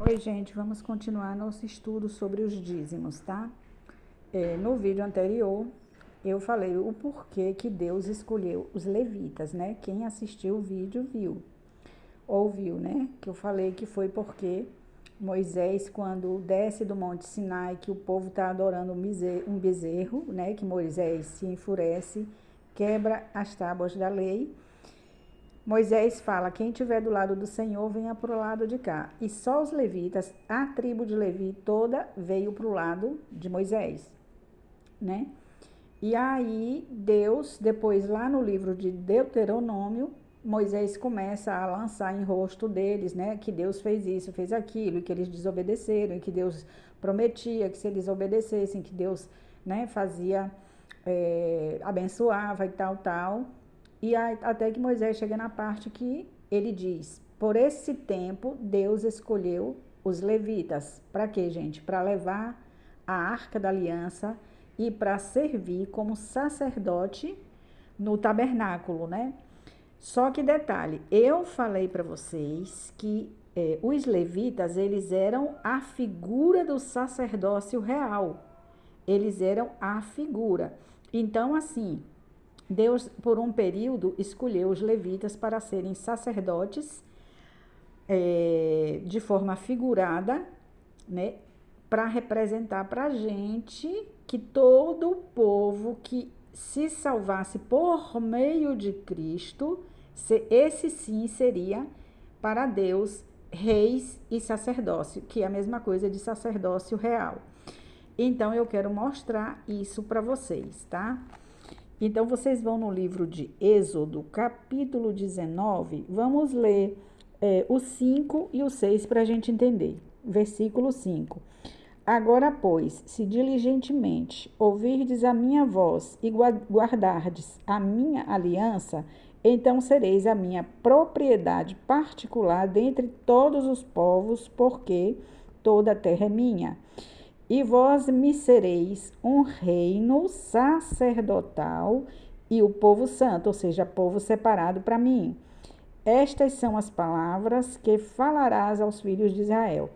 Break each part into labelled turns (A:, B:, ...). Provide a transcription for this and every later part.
A: Oi, gente, vamos continuar nosso estudo sobre os dízimos, tá? No vídeo anterior, eu falei o porquê que Deus escolheu os levitas, né? Quem assistiu o vídeo ouviu, né? Que eu falei que foi porque Moisés, quando desce do Monte Sinai, que o povo está adorando um bezerro, né? Que Moisés se enfurece, quebra as tábuas da lei. Moisés fala: quem estiver do lado do Senhor, venha para o lado de cá. E só os levitas, a tribo de Levi toda veio para o lado de Moisés, né? E aí, Deus, depois lá no livro de Deuteronômio, Moisés começa a lançar em rosto deles, né? Que Deus fez isso, fez aquilo, e que eles desobedeceram, e que Deus prometia que se eles obedecessem, que Deus, né, fazia, abençoava e tal. E até que Moisés chega na parte que ele diz: por esse tempo, Deus escolheu os levitas. Para quê, gente? Para levar a arca da aliança e para servir como sacerdote no tabernáculo, né? Só que detalhe, eu falei para vocês que os levitas, eles eram a figura do sacerdócio real. Eles eram a figura. Então, assim, Deus, por um período, escolheu os levitas para serem sacerdotes de forma figurada, né? Para representar para a gente que todo o povo que se salvasse por meio de Cristo, esse sim seria para Deus reis e sacerdócio, que é a mesma coisa de sacerdócio real. Então eu quero mostrar isso para vocês, tá? Então vocês vão no livro de Êxodo, capítulo 19, vamos ler o 5 e o 6 para a gente entender. Versículo 5. Agora, pois, se diligentemente ouvirdes a minha voz e guardardes a minha aliança, então sereis a minha propriedade particular dentre todos os povos, porque toda a terra é minha. E vós me sereis um reino sacerdotal e o povo santo, ou seja, povo separado para mim. Estas são as palavras que falarás aos filhos de Israel.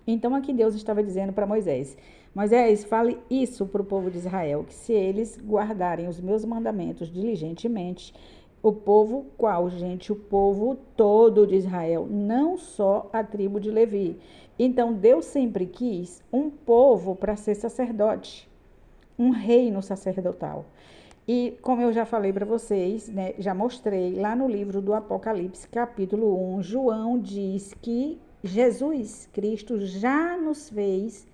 A: Então aqui Deus estava dizendo para Moisés: Moisés, fale isso para o povo de Israel, que se eles guardarem os meus mandamentos diligentemente, o povo qual, gente? O povo todo de Israel, não só a tribo de Levi. Então Deus sempre quis um povo para ser sacerdote, um reino sacerdotal. E como eu já falei para vocês, né, já mostrei lá no livro do Apocalipse, capítulo 1, João diz que Jesus Cristo já nos fez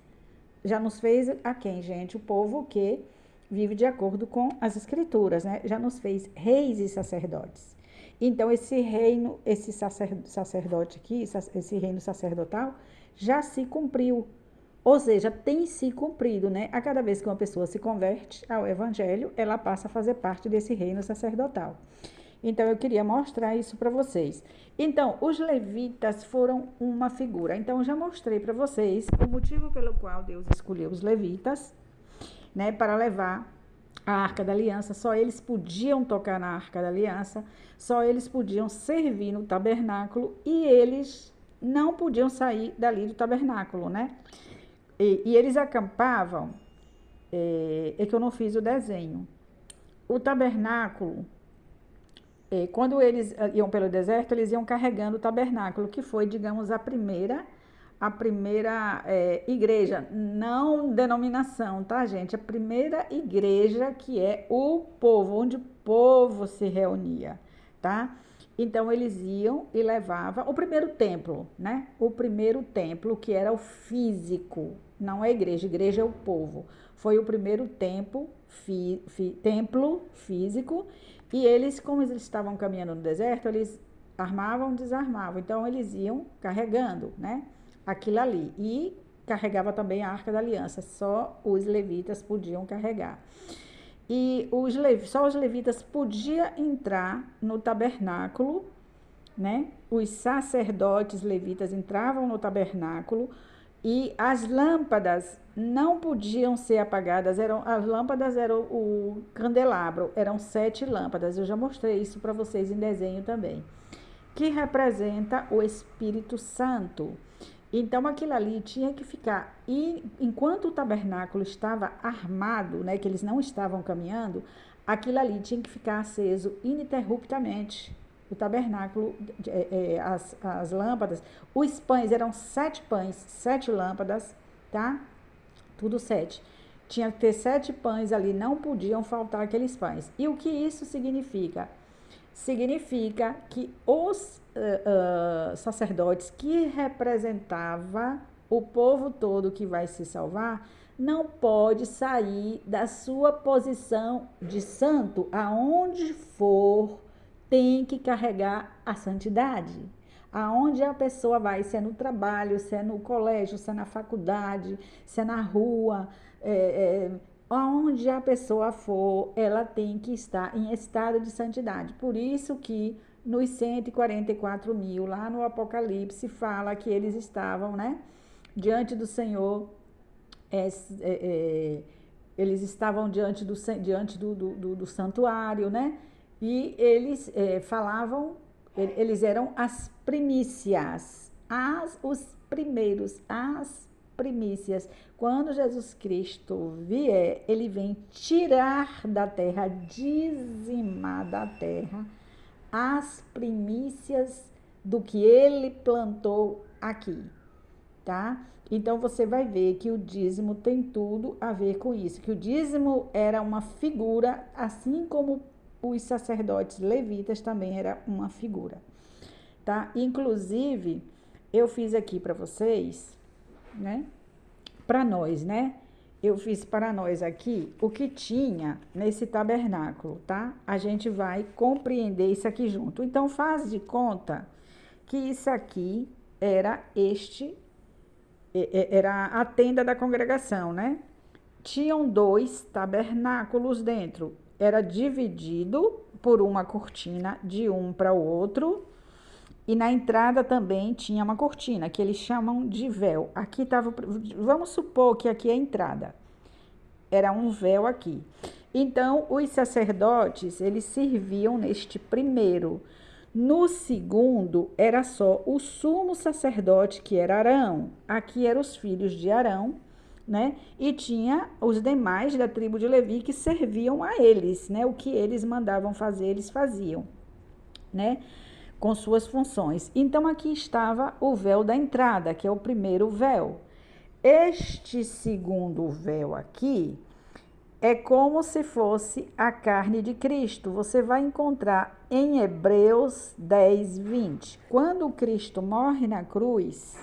A: a quem, gente? O povo que vive de acordo com as escrituras, né? Já nos fez reis e sacerdotes. Então, esse reino, esse sacerdote aqui, esse reino sacerdotal, já se cumpriu. Ou seja, tem se cumprido, né? A cada vez que uma pessoa se converte ao evangelho, ela passa a fazer parte desse reino sacerdotal. Então, eu queria mostrar isso para vocês. Então, os levitas foram uma figura. Então, eu já mostrei para vocês o motivo pelo qual Deus escolheu os levitas, né, para levar a Arca da Aliança. Só eles podiam tocar na Arca da Aliança, só eles podiam servir no tabernáculo e eles não podiam sair dali do tabernáculo, né? E eles acampavam, que eu não fiz o desenho. O tabernáculo, quando eles iam pelo deserto, eles iam carregando o tabernáculo, que foi, digamos, a primeira igreja, não denominação, tá, gente? A primeira igreja que é o povo, onde o povo se reunia, tá? Então eles iam e levavam o primeiro templo, né? O primeiro templo, que era o físico, não é igreja, igreja é o povo. Foi o primeiro templo físico, e eles, como eles estavam caminhando no deserto, eles armavam, desarmavam. Então eles iam carregando, né? Aquilo ali. E carregava também a Arca da Aliança. Só os levitas podiam carregar. E só os levitas podiam entrar no tabernáculo, né? Os sacerdotes levitas entravam no tabernáculo e as lâmpadas não podiam ser apagadas. As lâmpadas eram o candelabro, eram 7 lâmpadas. Eu já mostrei isso para vocês em desenho também, que representa o Espírito Santo. Então, aquilo ali tinha que ficar. E enquanto o tabernáculo estava armado, né, que eles não estavam caminhando, aquilo ali tinha que ficar aceso ininterruptamente. O tabernáculo, as lâmpadas, os pães, eram 7 pães, 7 lâmpadas, tá? Tudo 7. Tinha que ter 7 pães ali, não podiam faltar aqueles pães. E o que isso significa? Significa que os sacerdotes que representava o povo todo que vai se salvar não pode sair da sua posição de santo, aonde for, tem que carregar a santidade. Aonde a pessoa vai, se é no trabalho, se é no colégio, se é na faculdade, se é na rua, aonde a pessoa for, ela tem que estar em estado de santidade. Por isso que nos 144 mil, lá no Apocalipse, fala que eles estavam, né, diante do Senhor, eles estavam diante do santuário, né, e eles falavam, eles eram as primícias, os primeiros, as primícias. Quando Jesus Cristo vier, ele vem tirar da terra, dizimar da terra, as primícias do que ele plantou aqui, tá? Então você vai ver que o dízimo tem tudo a ver com isso, que o dízimo era uma figura, assim como os sacerdotes levitas também era uma figura, tá? Inclusive, eu fiz aqui para vocês, né? Para nós, né? Eu fiz para nós aqui o que tinha nesse tabernáculo, tá? A gente vai compreender isso aqui junto. Então, faz de conta que isso aqui era era a tenda da congregação, né? Tinham 2 tabernáculos dentro. Era dividido por uma cortina de um para o outro. E na entrada também tinha uma cortina, que eles chamam de véu. Aqui estava, vamos supor que aqui é a entrada. Era um véu aqui. Então, os sacerdotes, eles serviam neste primeiro. No segundo, era só o sumo sacerdote, que era Arão. Aqui eram os filhos de Arão, né? E tinha os demais da tribo de Levi que serviam a eles, né? O que eles mandavam fazer, eles faziam, né? Com suas funções. Então, aqui estava o véu da entrada, que é o primeiro véu. Este segundo véu aqui é como se fosse a carne de Cristo. Você vai encontrar em Hebreus 10, 20. Quando Cristo morre na cruz,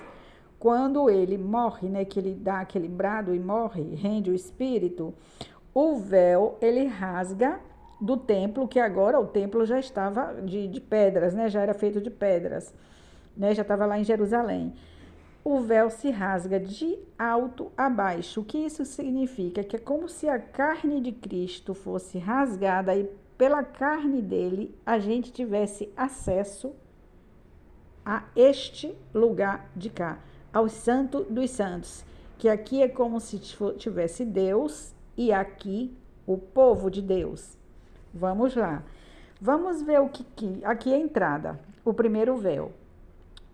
A: quando ele morre, né, que ele dá aquele brado e morre, rende o espírito, o véu, ele rasga do templo, que agora o templo já estava de pedras, né, já era feito de pedras, né, já estava lá em Jerusalém. O véu se rasga de alto a baixo. O que isso significa? Que é como se a carne de Cristo fosse rasgada e pela carne dele a gente tivesse acesso a este lugar de cá, ao Santo dos Santos, que aqui é como se tivesse Deus e aqui o povo de Deus. Vamos lá. Vamos ver o que aqui é a entrada, o primeiro véu.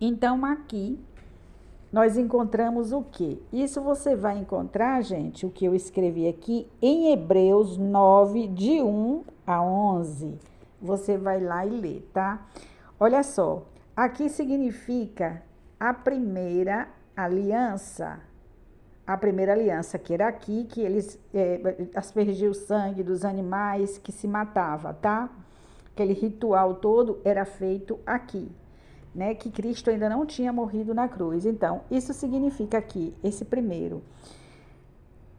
A: Então aqui nós encontramos o quê? Isso você vai encontrar, gente, o que eu escrevi aqui em Hebreus 9, de 1 a 11. Você vai lá e lê, tá? Olha só, aqui significa a primeira aliança. A primeira aliança, que era aqui, que eles aspergiam o sangue dos animais que se matava, tá? Aquele ritual todo era feito aqui, né, que Cristo ainda não tinha morrido na cruz. Então, isso significa aqui, esse primeiro,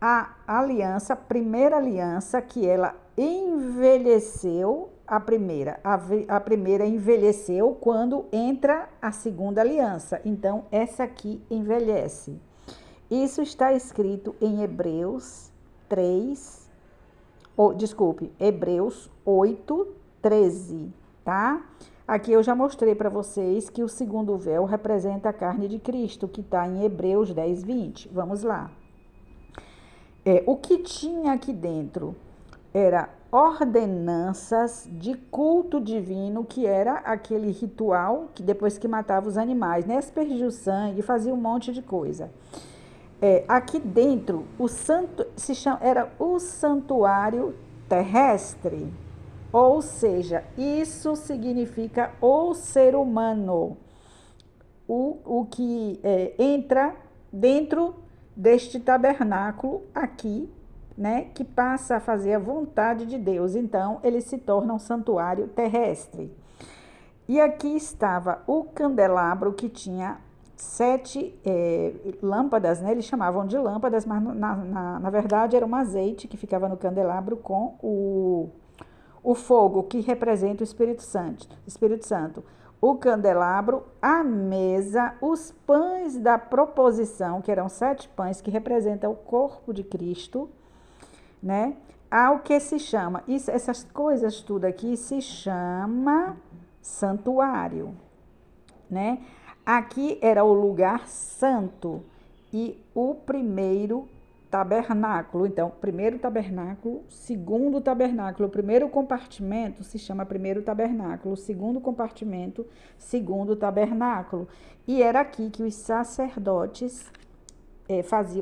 A: a aliança, primeira aliança, que ela envelheceu, a primeira envelheceu quando entra a segunda aliança. Então, essa aqui envelhece. Isso está escrito em Hebreus 3, Hebreus 8, 13, tá? Aqui eu já mostrei para vocês que o segundo véu representa a carne de Cristo, que está em Hebreus 10, 20. Vamos lá. O que tinha aqui dentro era ordenanças de culto divino, que era aquele ritual que depois que matava os animais, né? Aspergia o sangue, fazia um monte de coisa. Aqui dentro, o santo era o santuário terrestre, ou seja, isso significa o ser humano, o que entra dentro deste tabernáculo aqui, né, que passa a fazer a vontade de Deus. Então, ele se torna um santuário terrestre. E aqui estava o candelabro que tinha 7 lâmpadas, né? Eles chamavam de lâmpadas, mas na verdade era um azeite que ficava no candelabro com o fogo, que representa o Espírito Santo. Espírito Santo. O candelabro, a mesa, os pães da proposição, que eram 7 pães, que representam o corpo de Cristo, né? Ao que se chama, essas coisas tudo aqui se chama santuário, né? Aqui era o lugar santo e o primeiro tabernáculo. Então, primeiro tabernáculo, segundo tabernáculo. O primeiro compartimento se chama primeiro tabernáculo, o segundo compartimento, segundo tabernáculo. E era aqui que os sacerdotes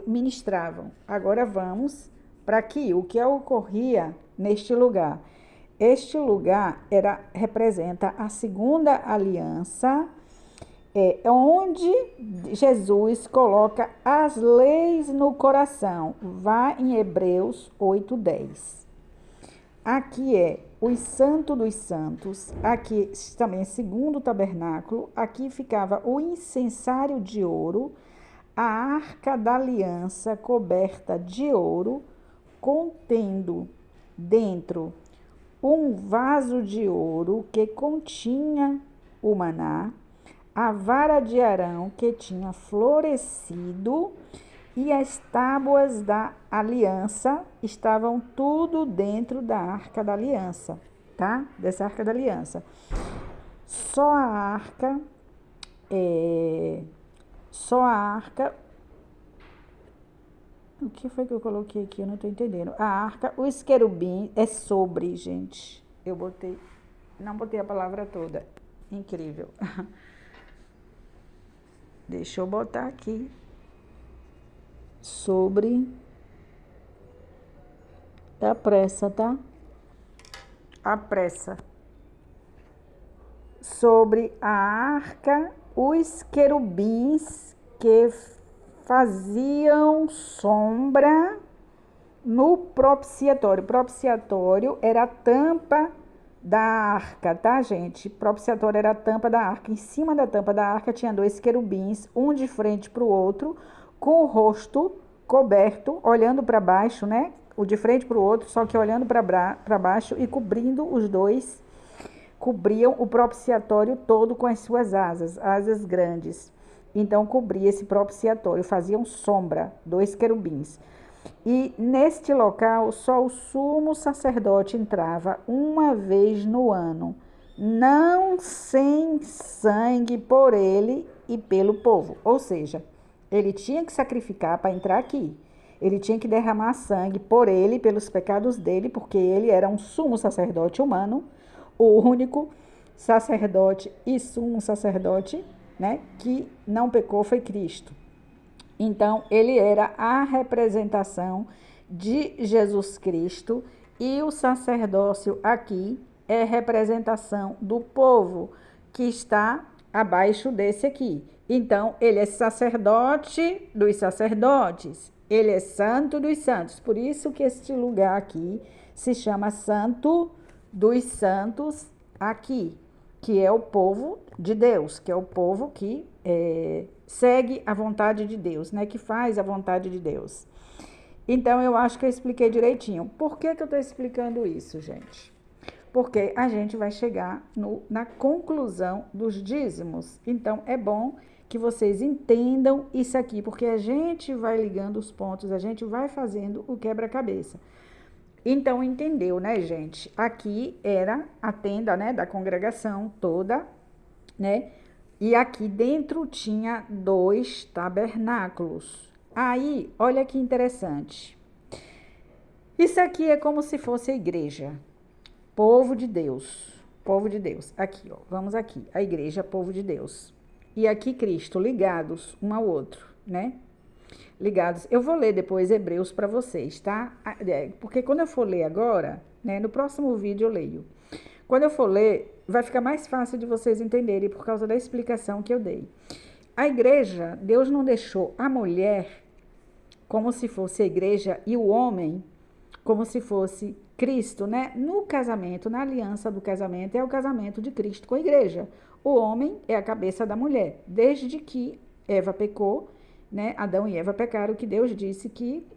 A: ministravam. Agora vamos para aqui, o que ocorria neste lugar. Este lugar representa a segunda aliança, onde Jesus coloca as leis no coração. Vá em Hebreus 8:10. Aqui os santos dos santos, aqui também segundo tabernáculo, aqui ficava o incensário de ouro, a arca da aliança coberta de ouro, contendo dentro um vaso de ouro que continha o maná, a vara de Arão que tinha florescido e as tábuas da aliança estavam tudo dentro da arca da aliança, tá? Dessa arca da aliança. Só a arca, o que foi que eu coloquei aqui? Eu não tô entendendo. A arca, os querubins, sobre, gente. Não botei a palavra toda. Incrível. Deixa eu botar aqui. Sobre. A pressa, tá? A pressa. Sobre a arca, os querubins que faziam sombra no propiciatório. Propiciatório era a tampa da arca, tá, gente? Propiciatório era a tampa da arca. Em cima da tampa da arca tinha 2 querubins, um de frente para o outro, com o rosto coberto, olhando para baixo, né? O de frente para o outro, só que olhando para baixo e cobrindo os dois, cobriam o propiciatório todo com as suas asas grandes. Então, cobria esse propiciatório, faziam sombra, 2 querubins. E neste local, só o sumo sacerdote entrava uma vez no ano, não sem sangue por ele e pelo povo. Ou seja, ele tinha que sacrificar para entrar aqui. Ele tinha que derramar sangue por ele e pelos pecados dele, porque ele era um sumo sacerdote humano, o único sacerdote e sumo sacerdote, né, que não pecou foi Cristo. Então, ele era a representação de Jesus Cristo e o sacerdócio aqui é representação do povo que está abaixo desse aqui. Então, ele é sacerdote dos sacerdotes, ele é santo dos santos. Por isso que este lugar aqui se chama Santo dos Santos aqui, que é o povo de Deus, que é o povo que segue a vontade de Deus, né? Que faz a vontade de Deus. Então, eu acho que eu expliquei direitinho. Por que eu estou explicando isso, gente? Porque a gente vai chegar na conclusão dos dízimos. Então, é bom que vocês entendam isso aqui, porque a gente vai ligando os pontos, a gente vai fazendo o quebra-cabeça. Então, entendeu, né, gente? Aqui era a tenda, né, da congregação toda, né? E aqui dentro tinha 2 tabernáculos. Aí, olha que interessante. Isso aqui é como se fosse a igreja, povo de Deus. Povo de Deus. Aqui, ó. Vamos aqui. A igreja, povo de Deus. E aqui Cristo, ligados um ao outro, né? Ligados. Eu vou ler depois Hebreus para vocês, tá? Porque quando eu for ler agora, né? No próximo vídeo eu leio. Quando eu for ler, vai ficar mais fácil de vocês entenderem por causa da explicação que eu dei. A igreja, Deus não deixou a mulher como se fosse a igreja e o homem como se fosse Cristo, né? No casamento, na aliança do casamento, é o casamento de Cristo com a igreja. O homem é a cabeça da mulher. Desde que Eva pecou, né? Adão e Eva pecaram, que Deus disse que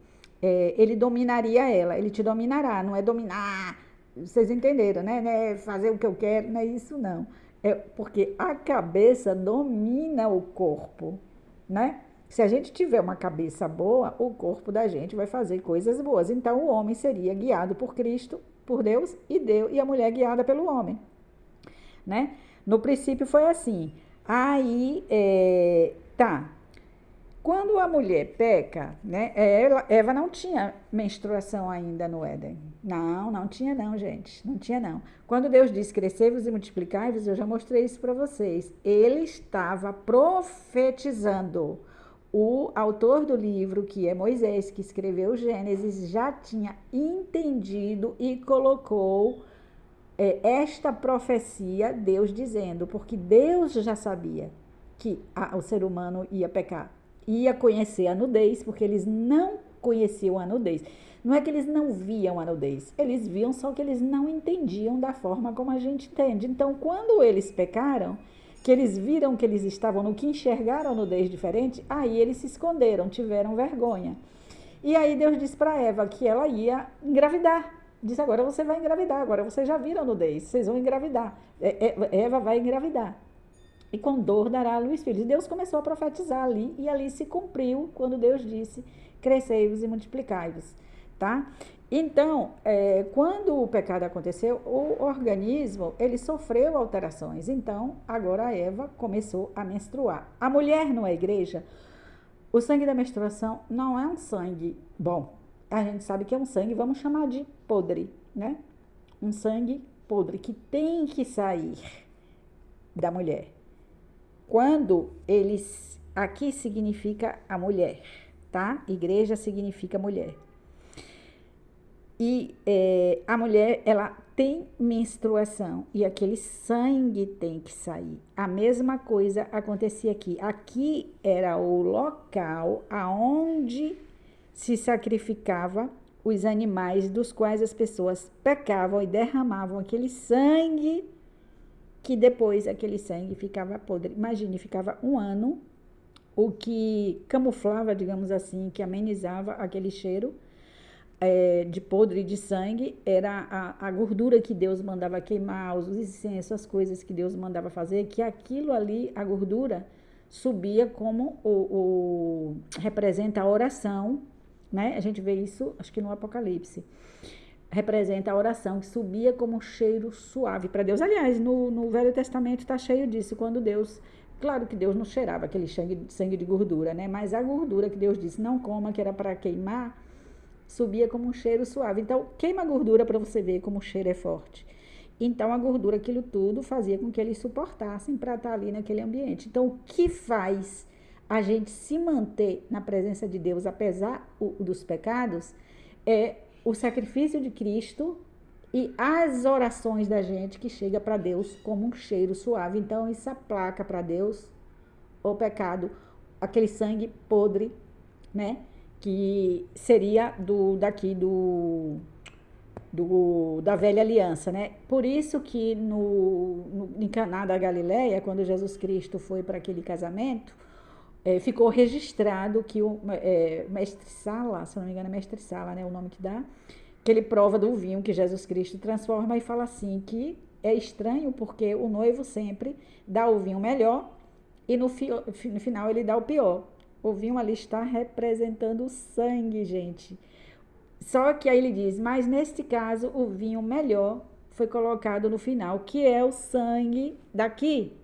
A: ele dominaria ela. Ele te dominará, não é dominar. Vocês entenderam, né? Não é fazer o que eu quero, não é isso não. É porque a cabeça domina o corpo, né? Se a gente tiver uma cabeça boa, o corpo da gente vai fazer coisas boas. Então, o homem seria guiado por Cristo, por Deus, e a mulher guiada pelo homem, né? No princípio foi assim. Aí, tá. Quando a mulher peca, né? Eva não tinha menstruação ainda no Éden. Não tinha não, gente. Não tinha não. Quando Deus disse crescei-vos e multiplicai-vos, eu já mostrei isso para vocês. Ele estava profetizando. O autor do livro, que é Moisés, que escreveu Gênesis, já tinha entendido e colocou esta profecia, Deus dizendo, porque Deus já sabia que o ser humano ia pecar, ia conhecer a nudez, porque eles não conheciam a nudez. Não é que eles não viam a nudez, eles viam, só que eles não entendiam da forma como a gente entende. Então, quando eles pecaram, que eles viram que eles estavam no que enxergaram nudez diferente, aí eles se esconderam, tiveram vergonha. E aí Deus disse para Eva que ela ia engravidar. Disse, agora você vai engravidar, agora vocês já viram nudez, vocês vão engravidar. Eva vai engravidar. E com dor dará à luz filhos. Deus começou a profetizar ali, e ali se cumpriu quando Deus disse, crescei-vos e multiplicai-vos, tá? Então, quando o pecado aconteceu, o organismo, ele sofreu alterações. Então, agora a Eva começou a menstruar. A mulher na igreja, o sangue da menstruação não é um sangue bom. A gente sabe que é um sangue, vamos chamar de podre, né? Um sangue podre que tem que sair da mulher. Quando eles, aqui significa a mulher, tá? Igreja significa mulher. E a mulher, ela tem menstruação e aquele sangue tem que sair. A mesma coisa acontecia aqui. Aqui era o local aonde se sacrificava os animais dos quais as pessoas pecavam e derramavam aquele sangue, que depois aquele sangue ficava podre. Imagine, ficava um ano, o que camuflava, digamos assim, que amenizava aquele cheiro de podre de sangue, era a gordura que Deus mandava queimar, os incensos, as coisas que Deus mandava fazer, que aquilo ali, a gordura, subia como representa a oração, né? A gente vê isso, acho que no Apocalipse. Representa a oração, que subia como um cheiro suave para Deus. Aliás, no Velho Testamento está cheio disso, quando Deus... Claro que Deus não cheirava aquele sangue de gordura, né? Mas a gordura que Deus disse, não coma, que era para queimar, subia como um cheiro suave. Então, queima a gordura para você ver como o cheiro é forte. Então, a gordura, aquilo tudo, fazia com que eles suportassem para estar ali naquele ambiente. Então, o que faz a gente se manter na presença de Deus, apesar dos pecados, é o sacrifício de Cristo e as orações da gente que chega para Deus como um cheiro suave. Então, isso aplaca para Deus o pecado, aquele sangue podre, né? Que seria da velha aliança, né? Por isso que em Caná da Galileia, quando Jesus Cristo foi para aquele casamento, ficou registrado que o mestre Sala, se não me engano é mestre Sala, né? O nome que dá, que ele prova do vinho que Jesus Cristo transforma e fala assim, que é estranho porque o noivo sempre dá o vinho melhor e no final ele dá o pior. O vinho ali está representando o sangue, gente. Só que aí ele diz, mas neste caso o vinho melhor foi colocado no final, que é o sangue daqui.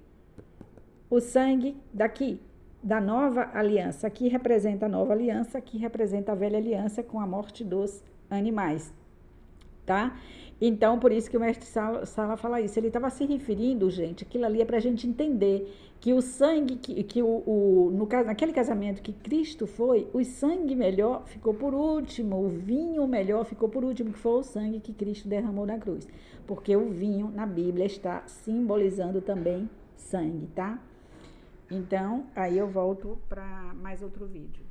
A: O sangue daqui, da nova aliança. Aqui representa a nova aliança, aqui representa a velha aliança com a morte dos animais, tá? Então, por isso que o mestre Sala fala isso. Ele estava se referindo, gente, aquilo ali é para a gente entender que o sangue, no caso, naquele casamento que Cristo foi, o sangue melhor ficou por último, o vinho melhor ficou por último, que foi o sangue que Cristo derramou na cruz. Porque o vinho na Bíblia está simbolizando também sangue, tá? Então, aí eu volto para mais outro vídeo.